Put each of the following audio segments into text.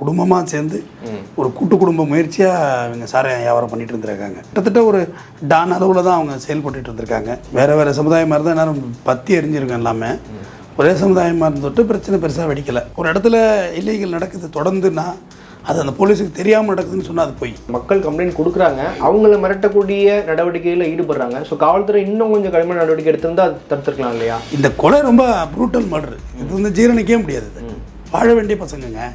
குடும்பமாக சேர்ந்து ஒரு கூட்டு குடும்ப முயற்சியாக இவங்க சாராயம் வியாபாரம் பண்ணிட்டு இருந்திருக்காங்க. கிட்டத்தட்ட ஒரு டான் அளவில் தான் அவங்க செயல்பட்டு இருந்திருக்காங்க. வேறு சமுதாயமாக இருந்தால் எல்லாரும் பற்றி எரிஞ்சிருக்கோம். எல்லாமே ஒரே சமுதாயமாக இருந்துட்டு பிரச்சனை பெருசாக வெடிக்கலை. ஒரு இடத்துல இல்லீகல் நடக்குது தொடர்ந்துன்னா அது அந்த போலீஸுக்கு தெரியாமல் நடக்குதுன்னு சொன்னால் அது போய் மக்கள் கம்ப்ளைண்ட் கொடுக்குறாங்க, அவங்கள மிரட்டக்கூடிய நடவடிக்கையில் ஈடுபடுறாங்க. ஸோ காவல்துறை இன்னும் கொஞ்சம் கடுமையான நடவடிக்கை எடுத்திருந்தால் அது தடுத்துருக்கலாம் இல்லையா? இந்த கொலை ரொம்ப ப்ரூட்டல் மர்டர். இது வந்து ஜீரணிக்கவே முடியாது. வாழ வேண்டிய பசங்கங்க.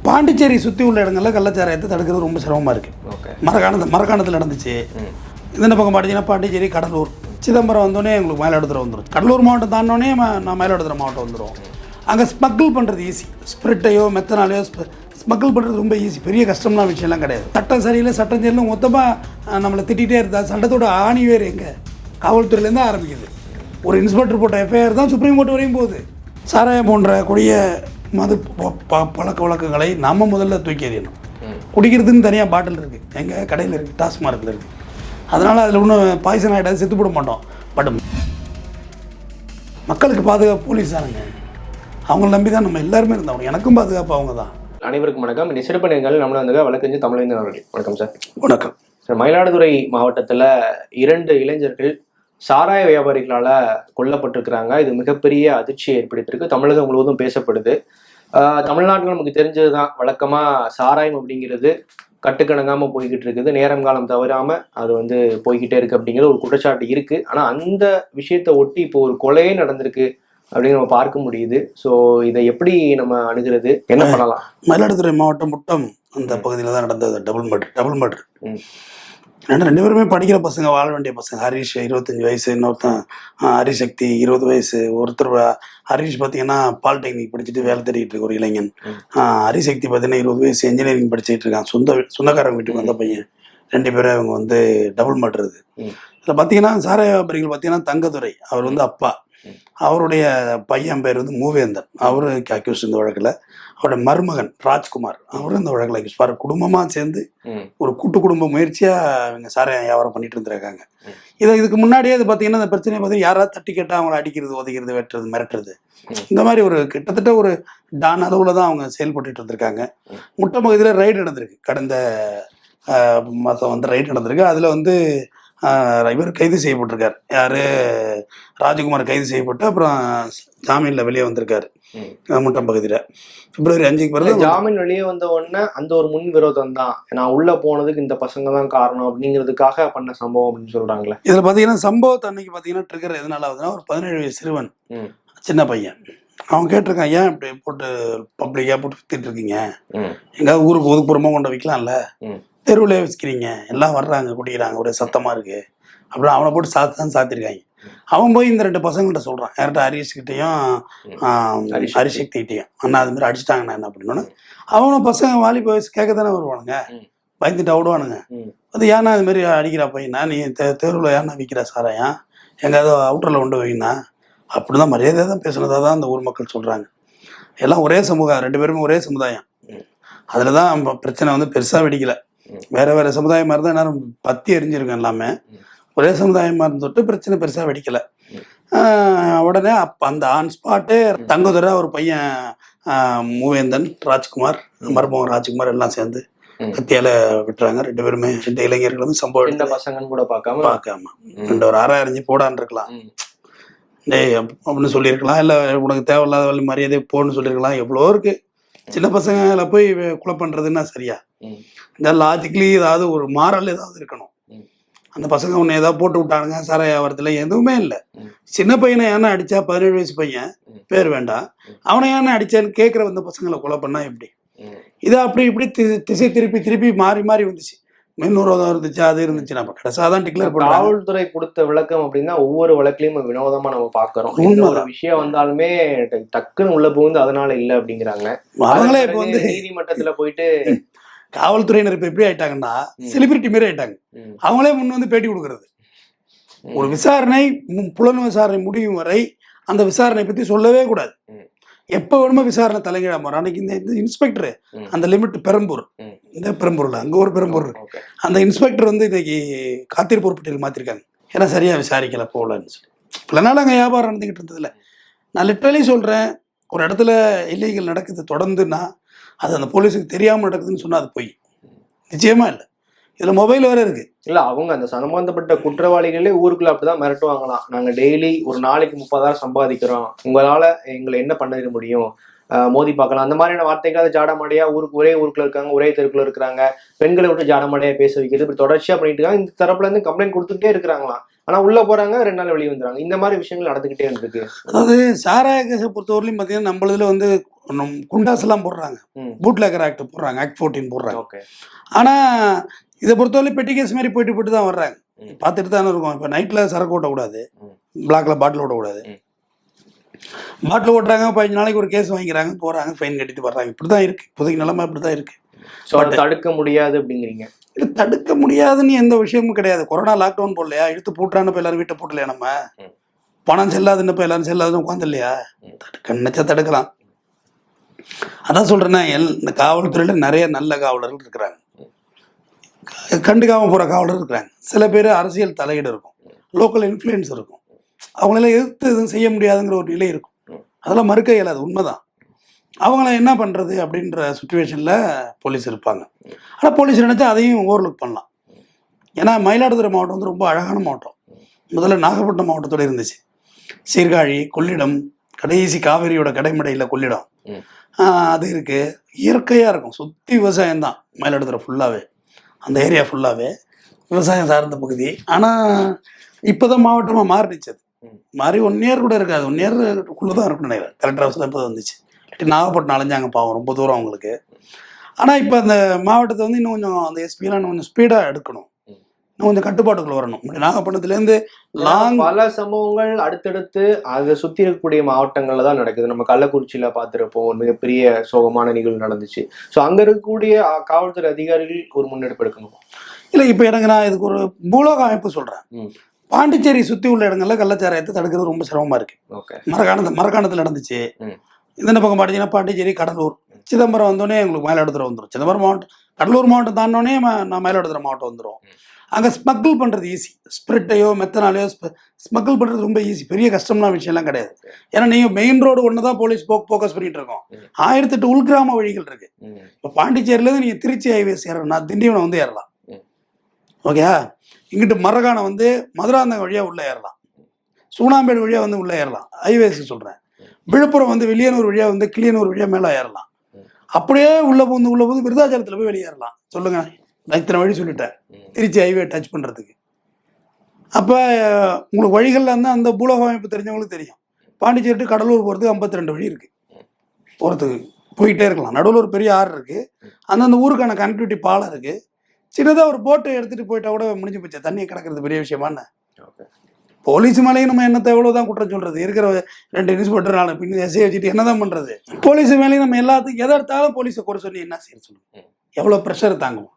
பாண்டிச்சேரி சுற்றி உள்ள இடங்களில் கள்ளச்சாராயத்தை தடுக்கிறது ரொம்ப சிரமமாக இருக்குது. மரக்காணத்தில் நடந்துச்சு. இந்த பக்கம் பார்த்தீங்கன்னா பாண்டிச்சேரி, கடலூர், சிதம்பரம் வந்தோடனே எங்களுக்கு மயிலாடுதுறை வந்துடும். கடலூர் மாவட்டம் தாண்டோடனே நான் மயிலாடுதுறை மாவட்டம் வந்துடும். அங்கே ஸ்மக்கிள் பண்ணுறது ஈஸி. ஸ்பிரிட்டையோ மெத்தனாலையோ ஸ்மக்கிள் பண்ணுறது ரொம்ப ஈஸி. பெரிய கஷ்டம்லாம் விஷயம்லாம் கிடையாது. சட்டம் சரியில்லை, சட்டம் சரியில்லை மொத்தமாக நம்மளை திட்டிகிட்டே இருந்தா சட்டத்தோட ஆணி வேறு எங்கே? காவல்துறையிலேருந்து ஆரம்பிக்குது. ஒரு இன்ஸ்பெக்டர் போட்ட எஃப்ஐஆர் தான் சுப்ரீம் கோர்ட் வரையும் போகுது. சாராயம் போன்ற கொடிய மது பழக்க வழக்கங்களை நம்ம முதல்ல தூக்கி எறியணும். குடிக்கிறதுன்னு தனியாக பாட்டில் இருக்குது, எங்கள் கடையில் இருக்குது, டாஸ்மார்க்கில் இருக்குது. அதனால் அதில் ஒன்றும் பாய்சன் ஆகிடாது, செத்து போட மாட்டோம். பட் மக்களுக்கு பாதுகாப்பு போலீஸ் தானுங்க. அவங்கள நம்பி தான் நம்ம எல்லாருமே இருந்தோம். எனக்கும் பாதுகாப்பு அவங்க தான். அனைவருக்கும் வணக்கம். இந்த சிறப்பு நேர்காணல் நம்மள வந்து வழக்கறிஞர் தமிழேந்தன் அவர்கள். வணக்கம் சார். வணக்கம் சார். மயிலாடுதுறை மாவட்டத்தில் 2 இளைஞர்கள் சாராய வியாபாரிகளால் கொல்லப்பட்டிருக்கிறாங்க. இது மிகப்பெரிய அதிர்ச்சியை ஏற்படுத்தியிருக்கு. தமிழகம் முழுவதும் பேசப்படுது. தமிழ்நாட்டில் நமக்கு தெரிஞ்சது தான், வழக்கமாக சாராயம் அப்படிங்கிறது கட்டுக்கணங்காமல் போய்கிட்டு இருக்குது. நேரம் காலம் தவறாமல் அது வந்து போய்கிட்டே இருக்குது அப்படிங்கிற ஒரு குற்றச்சாட்டு இருக்குது. ஆனால் அந்த விஷயத்தை ஒட்டி இப்போ ஒரு கொலையே நடந்திருக்கு அப்படின்னு நம்ம பார்க்க முடியுது. ஸோ இதை எப்படி நம்ம அணுகிறது, என்ன பண்ணலாம்? மயிலாடுதுறை மாவட்டம் முட்டம் அந்த பகுதியில் தான் நடந்தது. Double murder. ஏன்னா 2 பேருமே படிக்கிற பசங்க, வாழ வேண்டிய பசங்க. ஹரிஷ் 25 வயசு, இன்னொருத்தன் ஹரிசக்தி 20 வயசு. ஒருத்தர் ஹரிஷ் பார்த்தீங்கன்னா பாலிடெக்னிக் படிச்சுட்டு வேலை தேடிட்டு இருக்க ஒரு இளைஞன். ஹரிசக்தி பார்த்தீங்கன்னா 20 வயசு, இன்ஜினியரிங் படிச்சுட்டு இருக்கான். சொந்தக்காரங்க வீட்டுக்கு வந்த பையன். 2 பேரும் அவங்க வந்து டபுள் மர்டர். இதில் பார்த்தீங்கன்னா சாராய வியாபாரிகள் பார்த்தீங்கன்னா தங்கதுரை, அவர் வந்து அப்பா. அவருடைய பையன் பேர் வந்து மூவேந்தன், அவரு அக்யூஸ் இந்த வழக்கில். அவருடைய மருமகன் ராஜ்குமார், அவரும் இந்த வழக்கில் அக்யூஸ். குடும்பமாக சேர்ந்து ஒரு கூட்டு குடும்ப முயற்சியாக இவங்க சாராயம் வியாபாரம் பண்ணிட்டு இருந்திருக்காங்க. இதுக்கு முன்னாடியே அது பார்த்தீங்கன்னா இந்த பிரச்சனையை பார்த்தீங்கன்னா யாராவது தட்டி கேட்டால் அவங்கள அடிக்கிறது, உதைக்கிறது, வெட்டுறது, மிரட்டுறது, இந்த மாதிரி ஒரு கிட்டத்தட்ட ஒரு டான் அளவில் தான் அவங்க செயல்பட்டு இருந்திருக்காங்க. முட்டம் பகுதியில் ரைடு நடந்திருக்கு. கடந்த மாதம் வந்து ரைடு நடந்திருக்கு. அதில் வந்து இவர் கைது செய்யப்பட்டிருக்காரு. யாரு? ராஜகுமார் கைது செய்யப்பட்டு அப்புறம் ஜாமீன்ல வெளியே வந்திருக்காரு முட்டம் பகுதியில். பிப்ரவரி 5க்கு பிறகு ஜாமீன் வெளியே வந்த உடனே அந்த ஒரு முன் விரோதம் தான், நான் உள்ள போனதுக்கு இந்த பசங்க தான் காரணம் அப்படிங்கிறதுக்காக பண்ண சம்பவம் அப்படின்னு சொல்றாங்களே. இதுல பாத்தீங்கன்னா சம்பவத்தை அன்னைக்கு பாத்தீங்கன்னா ட்ரிகர் எதனால ஆகுதுன்னா, ஒரு 17 வயசு சிறுவன், சின்ன பையன், அவன் கேட்டிருக்கான், ஏன் இப்படி போட்டு பப்ளிக்கா போட்டு வித்துட்டு இருக்கீங்க, எங்காவது ஊருக்கு ஒதுக்குப்புறமா கொண்டு வைக்கலாம்ல, தெருவிலே வச்சுக்கிறீங்க, எல்லாம் வர்றாங்க குடிக்கிறாங்க, ஒரே சத்தமா இருக்கு. அப்புறம் அவனை போட்டு சாத்திருக்காங்க. அவன் போய் இந்த 2 பசங்கள்கிட்ட சொல்றான், யார்கிட்ட? ஹரிஷ்கிட்டையும் ஹரிசக்திகிட்டையும். அண்ணா அது மாதிரி அடிச்சுட்டாங்கண்ணா என்ன அப்படின்னு. அவனை பசங்க வாலிப வயசு கேட்க தானே வருவானுங்க, பயந்துட்டு ஓடுவானுங்க. அது ஏன்னா அது மாதிரி அடிக்கிறா பையனா, நீ தெருவில் ஏன்னா விற்கிற சாராயம், எங்காவது அவுட்டரில் கொண்டு வைனா அப்படிதான் மரியாதையாக தான் பேசுனதா தான் அந்த ஊர் மக்கள் சொல்றாங்க. எல்லாம் ஒரே சமூகம், 2 பேருமே ஒரே சமுதாயம். அதில் தான் பிரச்சனை வந்து பெருசாக வெடிக்கலை. வேற சமுதாயமாக இருந்தால் எல்லாரும் பற்றி எரிஞ்சிருக்கோம். எல்லாமே ஒரே சமுதாயமாக இருந்துட்டு பிரச்சனை பெருசாக வெடிக்கலை. உடனே அப்போ அந்த ஆன் ஸ்பாட்டே தங்கதுரை, ஒரு பையன் மூவேந்தன், ராஜ்குமார், மருமகன் ராஜ்குமார் எல்லாம் சேர்ந்து கத்தியால விட்டுறாங்க. 2 பேருமே 2 இளைஞர்கள் வந்து சம்பவம். இந்த பசங்கன்னு கூட பார்க்காம 2 ஒரு அரை அறிஞ்சு போடான்னு இருக்கலாம், டேய் அப்படின்னு சொல்லியிருக்கலாம். இல்லை உனக்கு தேவையில்லாத வழி மரியாதை போன்னு சொல்லியிருக்கலாம். எவ்வளோ இருக்கு. சின்ன பசங்களை போய் கொலை பண்ணுறதுன்னா சரியா? இந்த லாஜிக்கலி ஏதாவது ஒரு மாரல் ஏதாவது இருக்கணும். அந்த பசங்க ஒன்று ஏதாவது போட்டு விட்டானுங்க சாராய வியாபாரத்தில், எதுவுமே இல்லை. சின்ன பையனை ஏன்னா அடித்தா, 17 வயசு பையன், பேர் வேண்டாம், அவனை ஏன்னா அடித்தான்னு கேட்குற வந்த பசங்களை கொலை பண்ணா எப்படி? இதை அப்படி இப்படி திசை திருப்பி மாறி வந்துச்சு. மின்னுரோதம் இருந்துச்சு, அது இருந்துச்சு. நம்ம கடைசியாக தான் டிக்ளேர் பண்ணோம். காவல்துறை கொடுத்த விளக்கம் அப்படின்னா ஒவ்வொரு வழக்கிலையும் வினோதமா நம்ம பாக்குறோம். ஒரு விஷயம் வந்தாலுமே டக்குன்னு உள்ள புகுந்து அதனால இல்லை அப்படிங்கிறாங்க. அவங்களே இப்போ வந்து நீதிமன்றத்துல போயிட்டு காவல்துறையினர் இப்ப எப்படி ஆயிட்டாங்கன்னா செலிபிரிட்டி மாரி ஆயிட்டாங்க. அவங்களே முன் வந்து பேட்டி கொடுக்கறது. ஒரு விசாரணை, புலன் விசாரணை முடியும் வரை அந்த விசாரணை பத்தி சொல்லவே கூடாது. எப்ப வேணுமோ விசாரணை தலைகீழா மாறும். அன்னைக்கு இந்த இன்ஸ்பெக்டர் அந்த லிமிட் பெரம்பூர், இந்த பெரம்பூர்ல அங்க ஒரு பெரம்பூர் இருக்கு, அந்த இன்ஸ்பெக்டர் வந்து இன்னைக்கு காத்திருப்போர் பட்டியல் மாத்திருக்காங்க. ஏன்னா சரியா விசாரிக்கல போலன்னு சொல்லி. பல நாள் அங்க வியாபாரம் நடந்துகிட்டு இருந்ததுல. நான் லிட்டரலி சொல்றேன், ஒரு இடத்துல இல்லீகல் நடக்குது தொடர்ந்துன்னா அது அந்த போலீஸுக்கு தெரியாமல் நடக்குதுன்னு சொன்னால் அது பொய். நிச்சயமாக இல்லை. இதில் மொபைல் வேறு இருக்குது. இல்ல அவங்க அந்த சம்பந்தப்பட்ட குற்றவாளிகளே ஊருக்குள்ள அப்படிதான் மிரட்டுவாங்களாம். நாங்க டெய்லி ஒரு நாளைக்கு 30,000 சம்பாதிக்கிறோம், உங்களால எங்களை என்ன பண்ணிட முடியும், மோதி பார்க்கலாம், அந்த மாதிரியான வார்த்தைகள் ஜாடமாடையா ஒரே ஊருக்குள்ள இருக்காங்க, ஒரே தெருக்குள்ள இருக்கிறாங்க, பெண்களை விட்டு ஜாடமாடையா பேச வைக்கிறது, இப்படி தொடர்ச்சியா பண்ணிட்டு இருக்காங்க. இந்த தரப்புல இருந்து கம்ப்ளைண்ட் கொடுத்துட்டே இருக்கிறாங்களாம். ஆனா உள்ள போறாங்க, 2 நாள் வெளியே வந்துறாங்க. இந்த மாதிரி விஷயங்கள் நடந்துகிட்டே இருக்கு. அதாவது சாராய கேஸை பொறுத்தவரையிலும் பார்த்தீங்கன்னா நம்மளதுல வந்து குண்டாஸ் எல்லாம் போடுறாங்க, பூட்லேக்கர் ஆக்ட் போடுறாங்க, ஆக்ட் 14 போடுறாங்க. ஆனா இதை பொறுத்தவரை பெட்டி கேஸ் மாதிரி போயிட்டு தான் வர்றாங்க. பார்த்துட்டு தானே இருக்கும். இப்போ நைட்டில் சரக்கு ஓட்டக்கூடாது, பிளாக்ல பாட்டில் ஓட்டக்கூடாது. பாட்டில் ஓட்டுறாங்க, 15 நாளைக்கு ஒரு கேஸ் வாங்கிக்கிறாங்க, போகிறாங்க, ஃபைன் கட்டிட்டு வர்றாங்க. இப்படி தான் இருக்குது இப்போதைக்கு நிலைமை. இப்படி தான் இருக்குது. தடுக்க முடியாது அப்படிங்கிறீங்க? இது தடுக்க முடியாதுன்னு எந்த விஷயமும் கிடையாது. கொரோனா லாக்டவுன் போடலையா, இழுத்து பூட்டுறான்னு இப்போ எல்லாரும் வீட்டை போட்டலையா, நம்ம பணம் செல்லாதுன்னு இப்போ எல்லாரும் செல்லாதுன்னு உட்காந்து இல்லையா, நினைச்சா தடுக்கலாம். அதான் சொல்கிறேன்னா, இந்த காவல்துறையில் நிறைய நல்ல காவலர்கள் இருக்கிறாங்க, கண்டுக்காமல் போகிற காவலர் இருக்கிறாங்க. சில பேர் அரசியல் தலையீடு இருக்கும், லோக்கல் இன்ஃப்ளூயன்ஸ் இருக்கும், அவங்களெல்லாம் எதிர்த்து எதுவும் செய்ய முடியாதுங்கிற ஒரு நிலை இருக்கும். அதெல்லாம் மறுக்க இயலாது, உண்மைதான். அவங்கள என்ன பண்ணுறது அப்படின்ற சுச்சுவேஷனில் போலீஸ் இருப்பாங்க. ஆனால் போலீஸ் நினச்சா அதையும் ஓவர்லுக் பண்ணலாம். ஏன்னா மயிலாடுதுறை மாவட்டம் வந்து ரொம்ப அழகான மாவட்டம். முதல்ல நாகப்பட்டினம் மாவட்டத்தோடு இருந்துச்சு. சீர்காழி, கொள்ளிடம், கடைசி காவேரியோட கடைமடையில் கொள்ளிடம், அது இருக்குது. இயற்கையாக இருக்கும், சுற்றி விவசாயம் தான் மயிலாடுதுறை ஃபுல்லாகவே. அந்த ஏரியா ஃபுல்லாகவே விவசாயம் சார்ந்த பகுதி. ஆனால் இப்போ தான் மாவட்டமாக மாறிடுச்சு. அது மாறி 1 இயர் கூட இருக்காது, 1 இயருக்குள்ளே தான் இருக்குன்னு நினைக்கிறேன். கலெக்டர் ஆஃபீஸில் இப்போ தான் வந்துச்சு. நாகப்பட்டினம் அலைஞ்சாங்க பாவம், ரொம்ப தூரம் அவங்களுக்கு. ஆனால் இப்போ அந்த மாவட்டத்தை வந்து இன்னும் கொஞ்சம் அந்த எஸ்பிலாம் இன்னும் கொஞ்சம் ஸ்பீடாக எடுக்கணும், இன்னும் கொஞ்சம் கட்டுப்பாட்டுக்குள்ள வரணும். நாகப்பட்டினத்துலேருந்து பல சம்பவங்கள் அடுத்தடுத்து அதை சுற்றி இருக்கக்கூடிய மாவட்டங்கள்ல தான் நடக்குது. நம்ம கள்ளக்குறிச்சியில பார்த்துருப்போம், ஒரு மிகப்பெரிய சோகமான நிகழ்வு நடந்துச்சு. ஸோ அங்க இருக்கக்கூடிய காவல்துறை அதிகாரிகள் ஒரு முன்னெடுப்பு எடுக்கணும். இல்லை, இப்போ எனக்கு நான் இதுக்கு ஒரு பூலோக அமைப்பு சொல்கிறேன். பாண்டிச்சேரி சுற்றி உள்ள இடங்கள்ல கள்ளச்சாராயத்தை தடுக்கிறது ரொம்ப சிரமமாக இருக்குது. மரக்காணத்தில் நடந்துச்சு. இந்த பக்கம் பார்த்தீங்கன்னா பாண்டிச்சேரி, கடலூர், சிதம்பரம் வந்தோடனே எங்களுக்கு மயிலாடுதுறை வந்துடும். சிதம்பரம் மாவட்டம், கடலூர் மாவட்டம் தாண்டோடனே நான் மயிலாடுதுறை மாவட்டம் வந்துடும். அங்கே ஸ்மக்கிள் பண்ணுறது ஈஸி. ஸ்பிரிட்டையோ மெத்தனாலையோ ஸ்மக்கிள் பண்ணுறது ரொம்ப ஈஸி, பெரிய கஷ்டம்னா விஷயம்லாம் கிடையாது. ஏன்னா நீங்கள் மெயின் ரோடு ஒன்று தான் போலீஸ் ஃபோக்கஸ் பண்ணிட்டு இருக்கோம். 1008 உள்கிராம வழிகள் இருக்கு. இப்போ பாண்டிச்சேரியிலேருந்து நீங்கள் திருச்சி ஹைவேஸ் ஏறணும்னா திண்டிவனம் வந்து ஏறலாம், ஓகே. இங்கிட்டு மரகாணம் வந்து மதுராந்தகம் வழியாக உள்ளே ஏறலாம், சூனாம்பேடு வழியாக வந்து உள்ளே ஏறலாம், ஹைவேஸுக்கு சொல்கிறேன். விழுப்புரம் வந்து வில்லியனூர் வழியாக வந்து கிளியனூர் வழியாக மேலே ஏறலாம். அப்படியே உள்ளே போந்து விருதாச்சலத்தில் போய் வெளியேறலாம். சொல்லுங்க, நான் இத்தனை வழி சொல்லிட்டேன் திருச்சி ஹைவே டச் பண்ணுறதுக்கு. அப்போ உங்களுக்கு வழிகளில் வந்து அந்த பூலோக அமைப்பு தெரிஞ்சவங்களுக்கு தெரியும். பாண்டிச்சேரி டு கடலூர் போகிறதுக்கு 52 வழி இருக்குது, போகிறதுக்கு போயிட்டே இருக்கலாம். நடுவில் ஒரு பெரிய ஆறு இருக்குது, அந்தந்த ஊருக்கான கனெக்டிவிட்டி பாலம் இருக்குது. சின்னதாக ஒரு போட்டை எடுத்துகிட்டு போயிட்டா கூட முடிஞ்சு போச்சு. தண்ணியை கிடக்கிறது பெரிய விஷயமான. போலீஸ் மேலேயும் நம்ம என்னத்தை எவ்வளோதான் குற்றம் சொல்கிறது? இருக்கிற 2 இன்ஸ்பெக்டர் 4 பின் எஸ்ஐ வச்சுட்டு என்ன தான் பண்ணுறது? போலீஸ் மேலேயும் நம்ம எல்லாத்துக்கும் எதை எடுத்தாலும் போலீஸை குறை சொல்லி என்ன செய்ய சொல்லுங்க? எவ்வளோ ப்ரெஷர் தாங்குவோம்?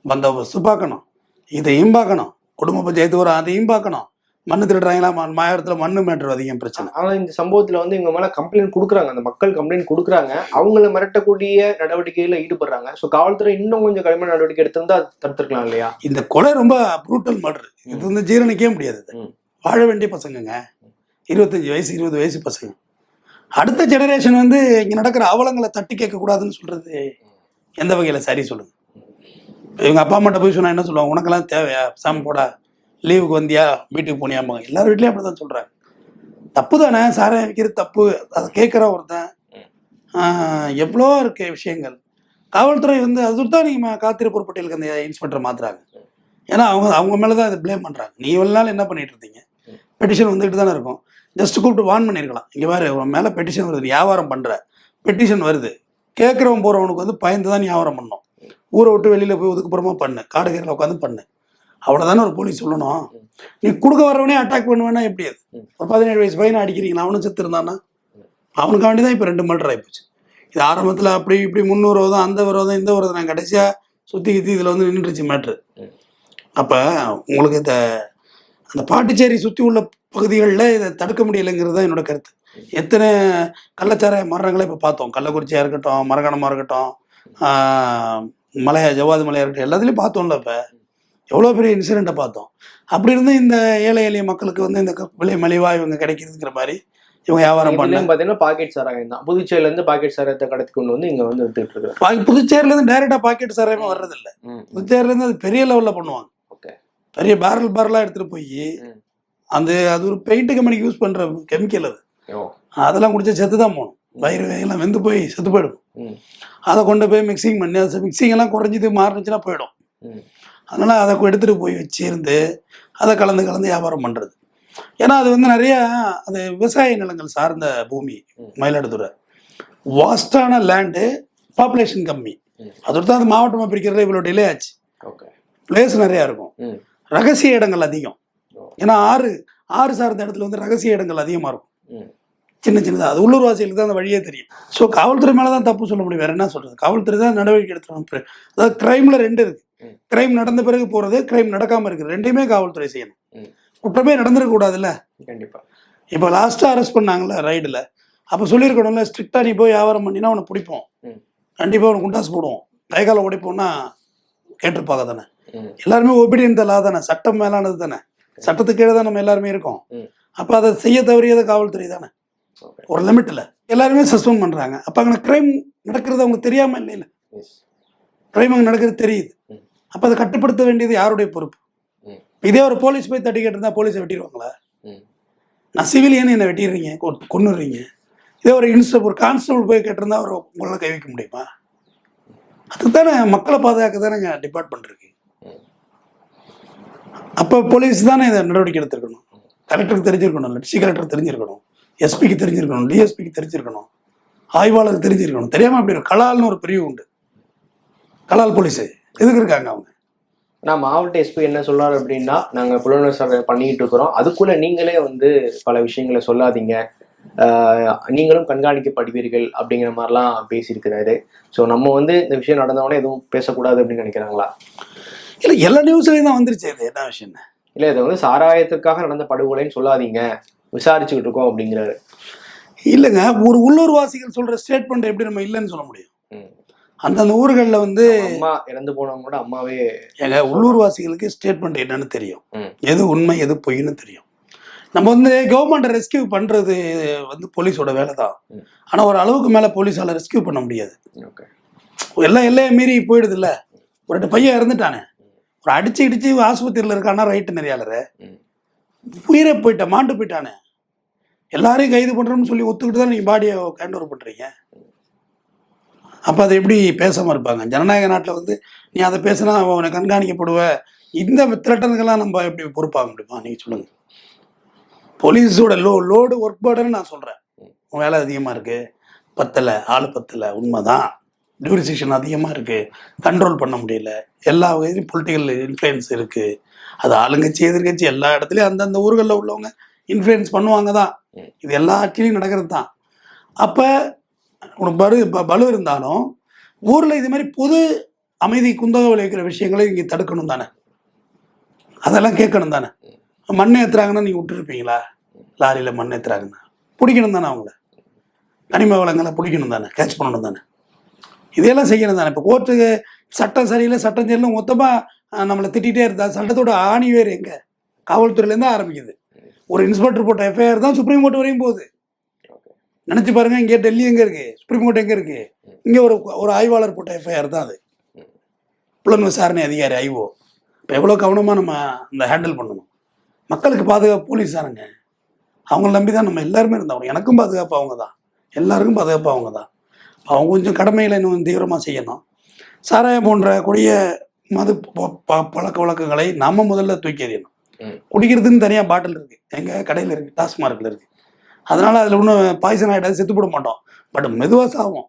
பந்தோபஸ்து பார்க்கணும், இதையும் பார்க்கணும், குடும்ப பஞ்சாயத்து வரும் அதையும் பார்க்கணும், மண்ணு திருடுறாங்களா, மாவட்டத்தில் மண்ணு மேட்டர் அதிகம் பிரச்சனை. ஆனால் இந்த சம்பவத்தில் வந்து இவங்க மேலே கம்ப்ளைண்ட் கொடுக்குறாங்க, அந்த மக்கள் கம்ப்ளைண்ட் கொடுக்குறாங்க, அவங்கள மிரட்டக்கூடிய நடவடிக்கைகளில் ஈடுபடுறாங்க. ஸோ காவல்துறை இன்னும் கொஞ்சம் கடுமையான நடவடிக்கை எடுத்திருந்தா அது தடுத்துருக்கலாம் இல்லையா? இந்த கொலை ரொம்ப ப்ரூட்டல் மர்டர். இது வந்து ஜீரணிக்கவே முடியாது. வாழ வேண்டிய பசங்கங்க, 25 வயசு 20 வயசு பசங்க. அடுத்த ஜெனரேஷன் வந்து இங்கே நடக்கிற அவலங்களை தட்டி கேட்கக்கூடாதுன்னு சொல்கிறது எந்த வகையில் சரி சொல்லுங்க? இவங்க அப்பா அம்மாட்ட போய் சொன்னா என்ன சொல்லுவாங்க? உனக்கெல்லாம் தேவையா, சாமி போடா, லீவுக்கு வந்தியா, வீட்டுக்கு போனியாம்பாங்க. எல்லாரும் வீட்லேயும் அப்படி தான் சொல்கிறாங்க. தப்பு தானே, சாராயம் விற்கிறது தப்பு. அதை கேட்குற ஒருத்தன் எவ்வளோ இருக்க விஷயங்கள். காவல்துறை வந்து அது தான் நீங்கள் காத்திருப்பூர் பட்டியலுக்கு அந்த இன்ஸ்பெக்டர் மாற்றுறாங்க. ஏன்னா அவங்க மேலே தான் இதை ப்ளேம் பண்ணுறாங்க. நீ இவ்வளோ நாள் என்ன பண்ணிட்டு இருந்தீங்க? பெட்டிஷன் வந்துட்டு தானே இருக்கும். ஜஸ்ட் கூப்பிட்டு வார்ன் பண்ணியிருக்கலாம். இங்கே வேறு உன் மேலே பெட்டிஷன் வருது, வியாபாரம் பண்ணுற பெட்டிஷன் வருது, கேட்குறவன் போகிறவனுக்கு வந்து பயந்து தான் வியாபாரம் பண்ணணும். ஊரை விட்டு வெளியில் போய் ஒதுக்குப்புறமா பண்ணு, காடு கீரில் உட்காந்து பண்ணு, அவ்வளோதானே ஒரு போலீஸ் சொல்லணும். நீ கொடுக்க வரவனே அட்டாக் பண்ணுவேன்னா எப்படி? அது ஒரு 17 வயசு பையனை அடிக்கிறீங்களா? அவனும் செத்து இருந்தானா? அவனுக்கு வேண்டி தான் இப்போ 2 மர்டர் ஆகிப்போச்சு. இது ஆரம்பத்தில் அப்படி இப்படி 300 விரோதம், அந்த விரோதம், இந்த விரோதம், நான் கடைசியாக சுற்றி கித்தி இதில் வந்து நின்றுச்சு மேட்ரு. அப்போ உங்களுக்கு அந்த பாண்டிச்சேரி சுற்றி உள்ள பகுதிகளில் இதை தடுக்க முடியலைங்கிறது தான் என்னோட கருத்து. எத்தனை கள்ளச்சாராய மரணங்களை இப்போ பார்த்தோம். கள்ளக்குறிச்சியாக இருக்கட்டும், மரகாணமாக இருக்கட்டும், ஜவ்வாது மலையாக இருக்கட்டும், எல்லாத்துலேயும் பார்த்தோம்ல. இப்போ எவ்வளோ பெரிய இன்சிடெண்ட்டை பார்த்தோம். அப்படி இருந்து இந்த ஏழை எளிய மக்களுக்கு வந்து இந்த விலை மலிவாக இவங்க கிடைக்கிறதுங்கிற மாதிரி இவங்க வியாபாரம் பண்ண. பாத்தீங்கன்னா பாக்கெட் சாராயம் தான், புதுச்சேரியில இருந்து பாக்கெட் சாராயத்தை கடத்தி கொண்டு வந்து இங்க வந்து வித்துட்டு இருக்காங்க. புதுச்சேரியில இருந்து டைரக்டா பாக்கெட் சாராயமா வர்றது இல்ல, புதுச்சேரியில இருந்து அது பெரிய லெவல்ல பண்ணுவாங்க. பெரிய பேரலா எடுத்துட்டு போய் அது ஒரு பெயிண்ட் கம்பெனிக்கு யூஸ் பண்ற கெமிக்கல், அது அதெல்லாம் குடிச்சா செத்து தான் போகணும், வயிறு எல்லாம் வெந்து போய் செத்து போயிடும். அதை கொண்டு போய் மிக்சிங் பண்ணி அது மிக்சிங் எல்லாம் குறைஞ்சிது மாறினுச்சுன்னா போயிடும். அதனால அதை எடுத்துட்டு போய் வச்சிருந்து அதை கலந்து வியாபாரம் பண்றது. ஏன்னா அது வந்து நிறைய அது விவசாய நிலங்கள் சார்ந்த பூமி மயிலாடுதுறை, வாஸ்டான லேண்டு, பாப்புலேஷன் கம்மி. அதோட தான் அது மாவட்டமாக பிரிக்கிறதுல இவ்வளோ டிலே ஆச்சு. பிளேஸ் நிறையா இருக்கும், ரகசிய இடங்கள் அதிகம். ஏன்னா ஆறு சார்ந்த இடத்துல வந்து ரகசிய இடங்கள் அதிகமாக இருக்கும், சின்னதாக. அது உள்ளூர்வாசிகளுக்கு தான் அந்த வழியே தெரியும். ஸோ காவல்துறை மேலே தான் தப்பு சொல்ல முடியும், வேற என்ன சொல்றது. காவல்துறை தான் நடவடிக்கை எடுத்துருவாங்க. அதாவது கிரைம்ல ரெண்டு இருக்கு, கிரைம் நடந்த பிறகு போறது, கிரைம் நடக்காம இருக்குது, ரெண்டையுமே காவல்துறை செய்யணும். குற்றமே நடந்துருக்க கூடாதுல்ல. கண்டிப்பா. இப்போ லாஸ்டா அரெஸ்ட் பண்ணாங்கல்ல ரைடுல, அப்போ சொல்லியிருக்கணும்ல, ஸ்ட்ரிக்டா நீ போய் வியாபாரம் பண்ணினா அவனை பிடிப்போம், கண்டிப்பா அவனுக்கு குண்டாசு போடுவோம், கை காலை உடைப்போம்னா கேட்டிருப்பாங்க தானே. எல்லாருமே ஒபீடியன்ட் லா தானே, சட்டம் மேலானது தானே, சட்டத்துக்கு கீழே தான் நம்ம எல்லாருமே இருக்கோம். அப்போ அதை செய்ய தவறியது காவல்துறை தானே. ஒரு லிமிட்ல எல்லாருமே சஸ்பெண்ட் பண்றாங்க. அப்ப அங்கே கிரைம் நடக்கிறது அவங்க தெரியாம இல்லைல்ல, கிரைம் அங்கே நடக்கிறது தெரியுது. அப்ப அதை கட்டுப்படுத்த வேண்டியது யாருடைய பொறுப்பு? இதே ஒரு போலீஸ் போய் தட்டி கேட்டிருந்தா போலீஸை வெட்டிடுவாங்களா? நான் சிவிலியன் என்னை வெட்டிடுறீங்க, கொன்னுடுறீங்க. இதே ஒரு கான்ஸ்டபிள் போய் கேட்டிருந்தா அவர் உங்களை கை வைக்க முடியுமா? அதுதானே மக்களை பாதுகாக்க தானே டிபார்ட்மெண்ட் இருக்கு. அப்போ போலீஸ் தானே இதை நடவடிக்கை எடுத்திருக்கணும். கலெக்டருக்கு தெரிஞ்சிருக்கணும், டிஸ்ட்ரிக்ட் கலெக்டர் தெரிஞ்சிருக்கணும், எஸ்பிக்கு தெரிஞ்சிருக்கணும், டிஎஸ்பிக்கு தெரிஞ்சிருக்கணும், ஆய்வாளருக்கு தெரிஞ்சிருக்கணும். தெரியாம அப்படி ஒரு கலால்னு ஒரு பிரிவு உண்டு, கலால் போலீஸ் எதுக்கு இருக்காங்க அவங்க? நான் மாவட்ட எஸ்பி என்ன சொல்றாரு அப்படின்னா, நாங்க புலனாய்வு விசாரணை பண்ணிட்டு இருக்கிறோம், அதுக்குள்ள நீங்களே வந்து பல விஷயங்களை சொல்லாதீங்க, நீங்களும் கண்காணிக்கப்படுவீர்கள் அப்படிங்கிற மாதிரிலாம் பேசியிருக்கிறாரு. ஸோ நம்ம வந்து இந்த விஷயம் நடந்தவொடனே எதுவும் பேசக்கூடாது அப்படின்னு நினைக்கிறாங்களா? இல்லை, எல்லா நியூஸ்லையும் தான் வந்துருச்சு. இது என்ன விஷயம் இல்லை, இதை வந்து சாராயத்துக்காக நடந்த படுகொலைன்னு சொல்லாதீங்க, விசாரிச்சுக்கிட்டு இருக்கோம் அப்படிங்கிறாரு. இல்லைங்க, ஒரு உள்ளூர்வாசிகள் சொல்ற ஸ்டேட்மெண்ட் எப்படி நம்ம இல்லைன்னு சொல்ல முடியும்? அந்தந்த ஊர்களில் வந்து அம்மா இறந்து போனவங்க கூட அம்மாவே, எங்க உள்ளூர்வாசிகளுக்கு ஸ்டேட்மெண்ட் என்னன்னு தெரியும், எது உண்மை எது பொய்ன்னு தெரியும். நம்ம வந்து கவர்மெண்ட் ரெஸ்கியூ பண்றது வந்து போலீஸோட வேலை தான். ஆனா ஒரு அளவுக்கு மேல போலீஸால ரெஸ்கியூ பண்ண முடியாது. எல்லாம் எல்லையை மீறி போயிடுது இல்ல. ஒரு 2 பையன் இறந்துட்டானே, ஒரு அடிச்சு ஆஸ்பத்திரியில் இருக்கானா ரைட்டு நெறியாளர், உயிரை மாண்டு போயிட்டானே, எல்லாரையும் கைது பண்றோம்னு சொல்லி ஒத்துக்கிட்டு தான் நீங்க பாடியை ஹேண்ட் ஓவர் பண்றீங்க. அப்போ அதை எப்படி பேசாமல் இருப்பாங்க? ஜனநாயக நாட்டில் வந்து நீ அதை பேசினா அவனை கண்காணிக்கப்படுவ, இந்த திரட்டனுக்கெல்லாம் நம்ம எப்படி பொறுப்பாக முடியுமா? நீங்கள் சொல்லுங்கள். போலீஸோட லோடு ஒர்க் பேர்டுன்னு நான் சொல்கிறேன். வேலை அதிகமாக இருக்குது, ஆள் பத்தலை, உண்மைதான். டியூரிசிக்ஷன் அதிகமாக இருக்குது, கண்ட்ரோல் பண்ண முடியல, எல்லா வகையிலும் பொலிட்டிக்கல் இன்ஃப்ளூயன்ஸ் இருக்குது. அது ஆளுங்கட்சி எதிர்கட்சி எல்லா இடத்துலையும் அந்தந்த ஊர்களில் உள்ளவங்க இன்ஃப்ளூயன்ஸ் பண்ணுவாங்க தான். இது எல்லா ஆட்சியிலையும் நடக்கிறது தான். அப்போ உனக்கு பலு இருந்தாலும் ஊரில் இது மாதிரி பொது அமைதி குந்தக விளைவிக்கிற விஷயங்களை இங்கே தடுக்கணும் தானே, அதெல்லாம் கேட்கணும் தானே. மண் ஏற்றுறாங்கன்னா நீங்கள் விட்டுருப்பீங்களா? லாரியில் மண் ஏற்றுறாங்கன்னா பிடிக்கணும் தானே, அவங்கள கனிம வளங்களை பிடிக்கணும் தானே, கேட்ச் பண்ணணும் தானே, இதையெல்லாம் செய்யணும் தானே. இப்போ கோர்ட்டுக்கு சட்டம் சரியில்லை சட்டம் சரியில்லை மொத்தமாக நம்மளை திட்டிகிட்டே இருந்தா சட்டத்தோட ஆணி வேறு எங்கே? காவல்துறையிலேருந்து ஆரம்பிக்குது. ஒரு இன்ஸ்பெக்டர் போட்ட எஃப்ஐஆர் தான் சுப்ரீம் கோர்ட் வரையும் போகுது. நினச்சி பாருங்க, இங்கே டெல்லி எங்கே இருக்கு, சுப்ரீம் கோர்ட் எங்கே இருக்கு? இங்கே ஒரு ஆய்வாளர் போட்ட எஃப்ஐஆர் தான் அது, புலன் விசாரணை அதிகாரி ஐஓ. இப்போ எவ்வளோ கவனமாக நம்ம இந்த ஹேண்டில் பண்ணணும். மக்களுக்கு பாதுகாப்பு போலீஸ் தானுங்க, அவங்கள நம்பி தான் நம்ம எல்லாருமே இருந்தோம். எனக்கும் பாதுகாப்பு அவங்க தான், எல்லாருக்கும் பாதுகாப்பு அவங்க தான். அவங்க கொஞ்சம் கடமைகளை இன்னும் தீவிரமாக செய்யணும். சாராயம் போன்ற கொடிய மது பழக்க வழக்கங்களை நம்ம முதல்ல தூக்கி எறியணும். குடிக்கிறதுன்னு தனியாக பாட்டில் இருக்குது, எங்கள் கடையில் இருக்குது, டாஸ்மார்க்கில் இருக்குது. அதனால் அதில் ஒன்றும் பாய்சன் ஆகிடாது, செத்து போட மாட்டோம். பட் மெதுவாக சாகும்,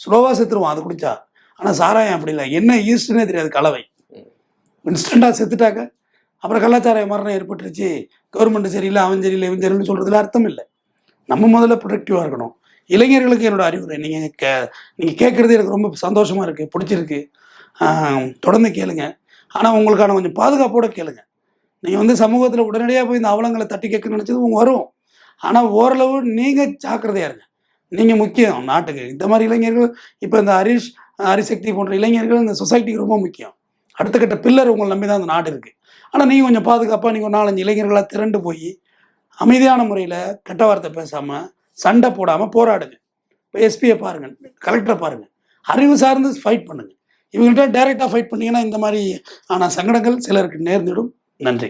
ஸ்லோவாக செத்துருவோம் அது குடித்தா. ஆனால் சாராயம் அப்படி இல்லை, என்ன ஈஸ்ட்னே தெரியாது, கலவை. இன்ஸ்டண்ட்டாக செத்துட்டாக்க அப்புறம் கலாச்சார மரணம் ஏற்பட்டுருச்சு, கவர்மெண்ட் சரியில்லை, அவன் சரியில்லை, இவன் சரியில்லைன்னு சொல்கிறதுல அர்த்தம் இல்லை. நம்ம முதல்ல ப்ரொடக்டிவாக இருக்கணும். இளைஞர்களுக்கு என்னோட அறிவுரை, நீங்கள் கேட்குறது எனக்கு ரொம்ப சந்தோஷமாக இருக்குது, பிடிச்சிருக்கு, தொடர்ந்து கேளுங்க. ஆனால் உங்களுக்கான கொஞ்சம் பாதுகாப்போடு கேளுங்க. நீங்கள் வந்து சமூகத்தில் உடனடியாக போய் இந்த அவலங்களை தட்டி கேட்க நினச்சது உங்க வரும். ஆனால் ஓரளவு நீங்கள் ஜாக்கிரதையாக இருங்க, நீங்கள் முக்கியம் நாட்டுக்கு. இந்த மாதிரி இளைஞர்கள், இப்போ இந்த ஹரிசக்தி போன்ற இளைஞர்கள் இந்த சொசைட்டிக்கு ரொம்ப முக்கியம். அடுத்த கட்ட பில்லர் உங்களை நம்பி தான் அந்த நாடு இருக்குது. ஆனால் நீங்கள் கொஞ்சம் பாதுகாப்பாக, நீங்கள் ஒரு 4-5 இளைஞர்களாக திரண்டு போய் அமைதியான முறையில் கெட்ட வார்த்தை பேசாமல் சண்டை போடாமல் போராடுங்க. இப்போ எஸ்பியை பாருங்கள், கலெக்டரை பாருங்கள், அறிவு சார்ந்து ஃபைட் பண்ணுங்கள். இவங்கள்ட்ட டைரெக்டாக ஃபைட் பண்ணிங்கன்னா இந்த மாதிரி ஆனால் சங்கடங்கள் சிலருக்கு நேர்ந்திடும். நன்றி.